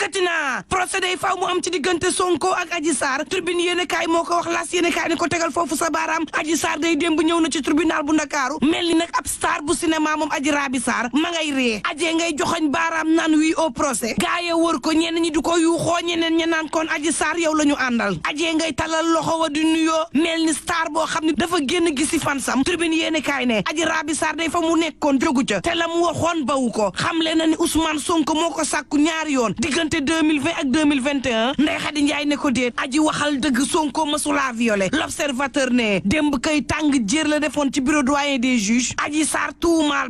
dikkati na procès day faaw mu am ci diggante Sonko ak Adji Sarr tribune yéenekaay moo ko wax L'As yéenekaay ne ko tegal foofu sa baaraam Adji Sarr day démb ñëw na ci tribunal bu Ndakaaru mel ni nag ab star bu cinéma moom Adji Raby Sarr ma ngay ree ajee ngay joxoñ baaraam naan oui au procès gaaye wër ko ñenn ñi di ko yuuxoo ñeneen ña naan kon Adji Sarr yow la ñu àndal ajee ngay talal loxo wa di nuyoo mel ni star boo xam ne dafa génn gisi fansam tribune yéenekaay ne Adji Raby Sarr day fa mu nekkoon jógu ca te la mu waxoon bawu ko xamle na ni Ousmane Sonko moo ko sàkku ñaari yoon diggante 2020 ak 2021 Ndeye Khady Ndiaye ne ko déet aji waxal dëgg Sonko masula violé L'Observateur ne démb kay tàng jéer la defoon ci bureau doyen des juges Adji Sarr tuumaal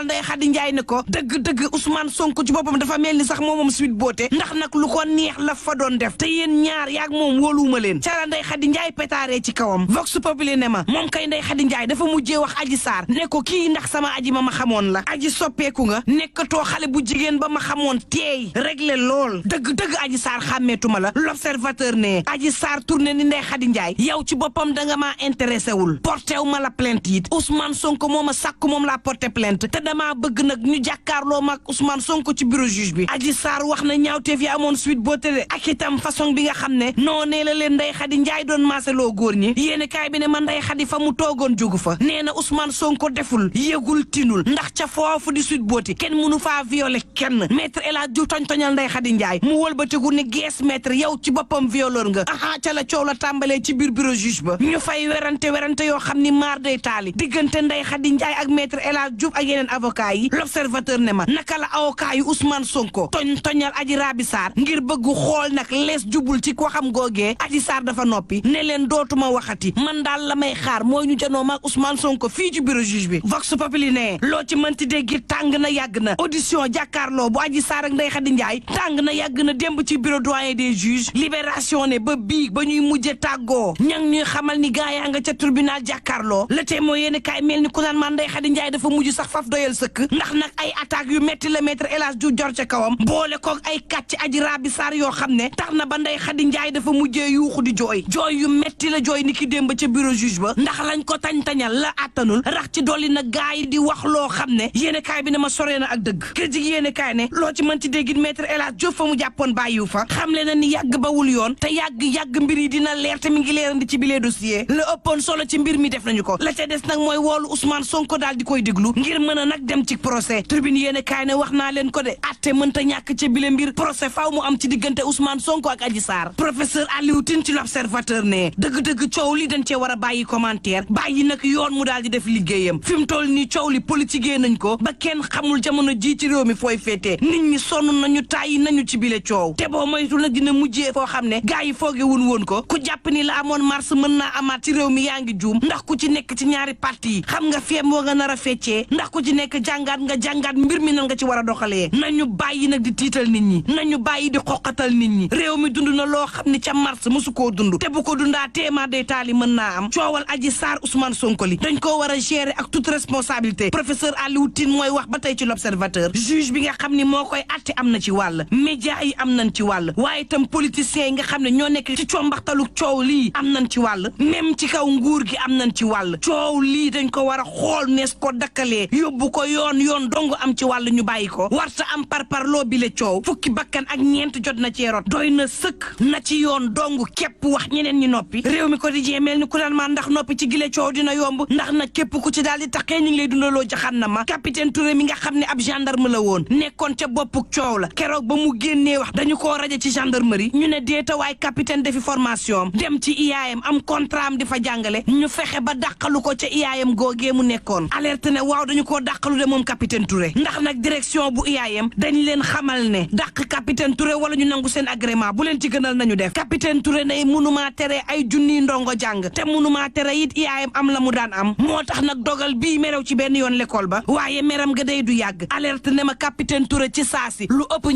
Ndeye Khady Ndiaye ne ko dëgg Ousmane Sonko ci boppam dafa mel ni sax moomam Sweet Beauté ndax nag lu ko neex la fa doon def te yéen ñaar yaag moom wóoluwuma leen ca la Ndeye Khady Ndiaye pétaaree ci kawam Vox Populi ne ma moom kay Ndeye Khady Ndiaye dafa mujjee wax Adji Sarr ne ko kii ndax sama aji ma xamoon la aji soppeeku nga nekkatoo xale bu jigéen ba ma xamoon teey réglé lool dëgg Adji Sarr xàmmeetuma la L'Observateur ne Adji Sarr tourné ni Ndeye Khady Ndiaye yow ci boppam danga maa intéressé wul porté wu ma la plainte it Ousmane Sonko moo ma sàkku moom laa porté plainte te damaa bëgg nag ñu jàkkaarloo mag Ousmane Sonko ci bureau juge bi Adji Sarr wax na ñaawteef yi amoon Sweet Beauté de ak itam façon bi nga xam ne noonee la leen Ndeye Khady Ndiaye doon maaseloo góor ñi yéene kaay bi ne ma Ndeye Khady fa mu toogoon jógu fa nee na Ousmane Sonko deful yëgul tinul ndax ca foofu di Sweet Beauté kenn mënu faa violé kenn maître El Hadji Diouf toñtoñal Ndeye Khady Ndiaye mu wëlbatiku ne gees maître yow ci boppam violeur nga aha ca la coow la tàmbalee ci biir bureau juge ba ñu fay werante yoo xam ni maar day taali diggante Ndeye Khady Ndiaye ak maître El Hadji Diouf ak yeneen avocat yi L'Observateur ne ma naka la avocat yi Ousmane Sonko toñal Adji Raby Sarr ngir bëgg xool nag lees jubul ci ko xam googee Adji Sarr dafa noppi ne leen dootuma waxati man daal la may xaar mooy ñu janoo maag Ousmane Sonko fii ci bureau juge bi Vox Populi ne loo ci mënti dégg tàng na yàgg na audition jàkkaarloo bu Adji Sarr ak Ndeye Khady Ndiaye tàng na yàgg na démb ci bureau doyen des juges Libération ne ba bii ba ñuy mujje tàggoo ñuy xamal ni gaa yaa nga ca tribunal jàkkaarloo la tey moo yéene kaay mel ni ku naan man Ndeye Khady Ndiaye dafa mujj sax faf doyal sëkk ndax nag ay attaques yu metti la maître El Hadji Diouf jor ca kawam boole koog ay kàcc Adji Raby Sarr yoo xam ne tax na ba Ndeye Khady Ndiaye dafa mujjee yuuxu di jooy yu metti la jooy ni ki démb ca bureau juge ba ndax lañ ko tañ-tañal la attanul rax ci dolli na gaa yi di wax loo xam ne yéene kaay bi ne ma soree na ak dëgg critique yéene kaay ne loo ci mën ci déggit maître El Hadji Diouf fa mu jàppoon bàyyiwu fa xamle na ni yàgg bawul yoon te yàgg mbir yi dina leer te mi ngi leerandi ci bile dossier la ëppoon solo ci mbir mi def nañu ko la ca des nag mooy woolu Ousmane Sonko daal di koy déglu ngir mën a nag dem ci procès tribune yéene kaay ne wax naa leen ko de atte mënta ñàkk ca bile mbir procès faaw mu am ci diggante Ousmane Sonko ak Adji Sarr professeur Aliou Tine ci L'Observateur ne dëgg coow li dañ cee war a bàyyi commentaire bàyyi nag yoon mu daal di def liggéeyam fi mu toll nii coow li politique nañ ko ba kenn xamul jamono ji ci réew mi fooy féetee nit ñi sonn nañu tàyyi nañu ci bile coow te boo moytu nag dina mujjee foo xam ne gaa yi fooge woon ko ku jàpp ni la amoon mars mën naa amaat ci réew mi yaa ngi juum ndax ku ci nekk ci ñaari parti yi xam nga feem woo nga nar a feccee ndax ku ci nekk jàngaat mbir mi nan nga ci war a doxalee nañu bàyyi nag di tiital nit ñi nañu bàyyi di xoqatal nit ñi réew mi dund na loo xam ni ca mars mosu koo dund te bu ko dundaa téemaa day taali mën naa am coowal Adji Sarr Ousmane Sonko li dañ koo war a gérer ak toute responsabilité professeur Aliou Tine mooy wax ba tey ci L'Observateur juge bi nga xam ni moo koy atte am na ci wàll média yi am nañ ci wàll waaye itam politiciens yi nga xam ne ñoo nekk ci combaxtalu coow lii am nañ ci wàll même ci kaw nguur gi am nañ ci wàll coow lii dañ ko war a xool nees ko dakkalee yóbbu ko yoon dong am ci wàll ñu bàyyi ko warta am parparloo bi le coow fukki bakkan ak ñeent jot na cee rot doy na sëkk na ci yoon dong képp wax ñeneen ñi noppi réew mi ko di jee mel ni ku naan maa ndax noppi ci gile coow dina yomb ndax nag képp ku ci daal di taxee ñu ngi lay dundaloo jaxannama capitaine Touré mi nga xam ne ab gendarme la woon nekkoon ca boppuk coow la keroog ba mu génnee wax dañu koo raje ci gendarmerie ñu ne déeta waay capitaine defi formation dem ci IAM am contrat am di fa jàngale ñu fexe ba dàqalu ko ca IAM googee mu nekkoon alerte ne waaw dañu koo dàqalu de moom capitaine Touré ndax nag direction bu IAM dañ leen xamal ne dàq capitaine Touré wala ñu nangu seen agrément bu leen ci gënal nañu def capitaine Touré ne mënumaa tere ay junniy ndongo jàng te mënumaa tere it IAM am la mu daan am moo tax nag dogal bii merew ci benn yoon l'école ba waaye meram ga day du yàgg alerte ne ma capitaine Touré ci saasi lu ëpp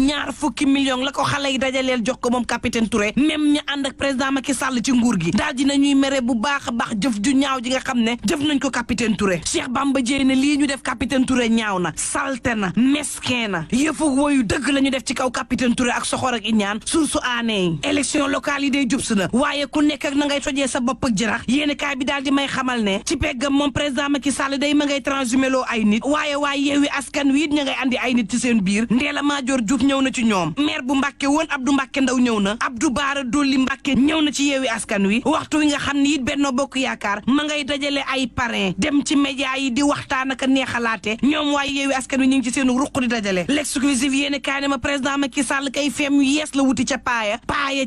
20 millions la ko xale yi dajaleel jox ko moom capitaine Touré même ña ànd ak président Macky Sall ci nguur gi daal dina ñuy mere bu baax a baax jëf ju ñaaw ji nga xam ne jëf nañ ko capitaine Touré Cheikh Bamba Dièye ne lii ñu def capitaine Touré ñaaw na salte na mesquin na yëfu woyu dëgg la ñu def ci kaw capitaine Touré ak soxor ak iñaan sursu aanee élection locale yi day jub si na waaye ku nekk ak na ngay tojee sa bopp ak jërax yéeni kaay bi daal di may xamal ne ci peggam moom président Macky Sall day ma ngay transhumé loo ay nit waaye Yewwi Askan Wi it ña ngay andi ay nit ci seen biir Ndella Madior Diouf ñëw na ci ñoom ñoom maire bu Mbàkke woon Abdou Mbàkke Ndaw ñëw na Abdou Baara Dolli Mbàkke ñëw na ci Yewwi Askan Wi waxtu wi nga xam ni it Benno Bokk Yaakaar ma ngay dajale ay parrain dem ci média yi di waxtaan ak neexalaate ñoom waaye Yewwi Askan Wi ñu ngi ci seenu ruq di dajale l'exclusive yéene kaay ne ma président Macky Sall kay feem yu yees la wuti ca paaya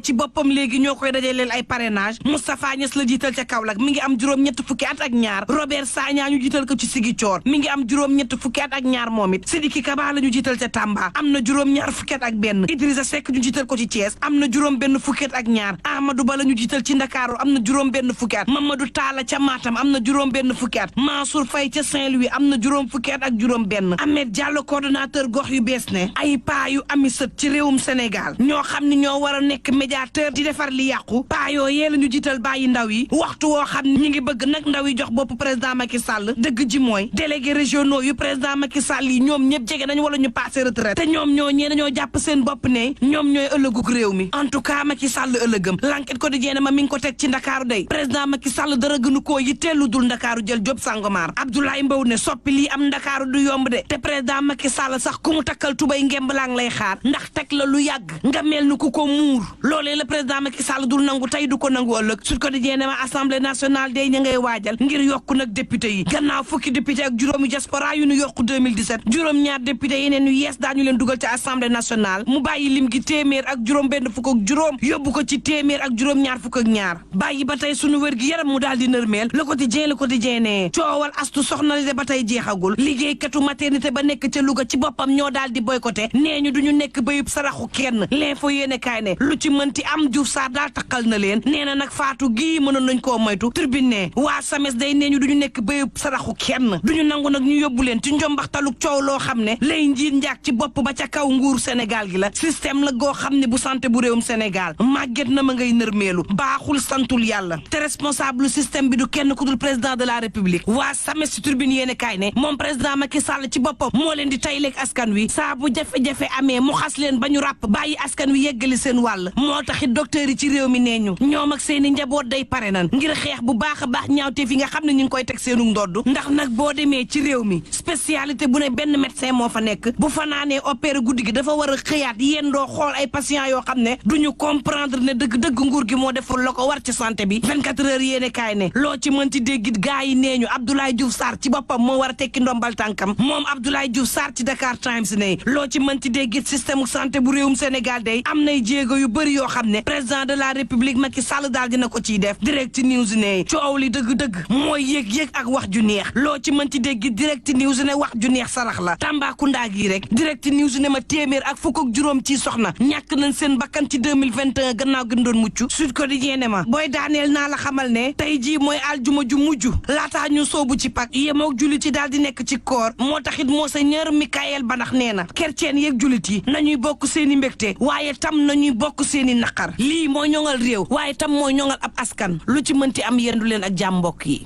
ci boppam léegi ñoo koy dajaleel ay parrainage Moustapha Niass la jiital ca Kaolack mi ngi am juróom-ñett fukki at ak ñaar Robert Sagna ñu jiital ko ci Ziguinchor mi ngi am juróom-ñett fukki at ak ñaar moom it Sidiki Kaba la ñu jiital ca Tamba am na juróom-ñaar fukki at ak benn Idrissa Seck ñu jiital ko ci Thiès am na juróom benn fukki at ak ñaar Amadou Ba la ñu jiital ci Ndakaaru am na juróom benn fukki at Mamadou Talla ca Matam am na juróom benn fukki at Mansour Faye ca Saint-Louis am na juróom fukki at ak juróom benn Ahmed Diallo coordonnateur gox yu bees ne ay paa yu ami sët ci réewum Sénégal ñoo xam ne ñoo war a nekk médiateur di defar li yàqu paa yooyee la ñu jiital bàyyi ndaw yi waxtu woo xam ne ñi ngi bëgg nag ndaw yi jox bopp président Macky Sall dëgg ji mooy délégué régionaux yu président Macky Sall yi ñoom ñëpp jege nañ wala ñu passé retraite te ñoom ñoo ñee dañoo jàpp seen bopp ne ñoom ñooy ëllëgug réew mi en tout cas Macky Sall ëllëgëm l'enquête quotidien ma mi ngi ko teg ci Ndakaaru day président Macky Sall dara gënu koo yitteelu dul Ndakaaru jël Diop Sangomar Abdoulaye Mbow ne soppi lii am Ndakaaru du yomb de te président Macky Sall sax ku mu takkal tubay ngemb laa ngi lay xaar ndax teg la lu yàgg nga mel ni ku ko muur loolee la président Macky Sall dul nangu tey du ko nangu ëllëg Sud Quotidien ma assemblée nationale day ña ngay waajal ngir yokku nag député yi gannaaw fukki député ak juróomi diaspora yu ñu yokku 2017 juróom-ñaar député yeneen yu yees daañu leen dugal ci assemblée nationale mu bàyyi lim gi téeméer ak juróom benn fukk ak juróom yóbbu ko ci téeméer ak juróom-ñaar fukk ak ñaar bàyyi ba tey sunu wér gi yaram mu daal di nërmeel Le Quotidien ne coowal astu soxna li de ba tey jeexagul liggéeykatu maternité ba nekk ca Louga ci boppam ñoo daal di boycotté nee ñu duñu nekk béyub saraxu kenn l'info yéene kaay ne lu ci mënti am Diouf Sarr daal takkal na leen nee na nag faatu gii mënoon nañ koo moytu Tribune ne waa SAMES day nee ñu duñu nekk béyub saraxu kenn duñu nangu nag ñu yóbbu leen ci njombaxtaluk coow loo xam ne lay njiit njaak ci bopp ba ca kaw nguur Sénégal gi la système la goo xam ne bu santé bu réewum Sénégal màgget na ma ngay nërmeelu baaxul santul yàlla te responsable système bi du kenn ku dul président de la république waa SAMES ci Tribune yéene kaay ne moom président Macky Sall ci boppam moo leen di tayleeg askan wi saa bu jafe-jafe amee mu xas leen ba ñu ràpp bàyyi askan wi yeggali seen wàll moo taxit docteur yi ci réew mi nee ñu ñoom ak seeni njaboot day pare nan ngir xeex bu baax a baax ñaawteef yi nga xam ne ñu ngi koy teg seenu ndodd ndax nag boo demee ci réew mi spécialité bu ne benn médecin moo fa nekk bu fanaanee opéré guddi gi dafa war a xëyaat yéen doo xool ay patients yoo xam ne duñu comprendre ne dëgg-dëgg nguur gi moo deful la ko war ci santé bi 24 heures yéene kaay ne loo ci mënti déggit gaa yi nee ñu Abdoulaye Diouf Sarr ci boppam moo war a tekki ndombal tànkam moom Abdoulaye Diouf Sarr ci Dakar Times ne loo ci mënti déggit système santé bu réewum Sénégal day am nay jéego yu bëri yoo xam ne président de la république Macky Sall daal dina ko ciy def Direct News ne coow li dëgg-dëgg mooy yëg-yëg ak wax ju neex loo ci mënti déggit Direct News ne wax ju neex sarax la Tambacounda gi rek Direct News ne ma téeméer ak fukk ak juróom ci soxna ñàkk nañ seen bakkan ci 2021 gannaaw gën doon mucc Sud Quotidien ne ma booy daaneel naa la xamal ne tey jii mooy aljuma ju mujj laataa ñu soobu ci pak yemook jullit yi daal di nekk ci koor moo taxit Monseigneur Michael Banax nee na chrétien yeeg jullit yi nañuy bokk seeni mbégte waaye tam nañuy bokk seeni naqar lii moo ñoŋal réew waaye tam moo ñoŋal ab askan lu ci mënti am yendu leen ak jàmm mbokk yi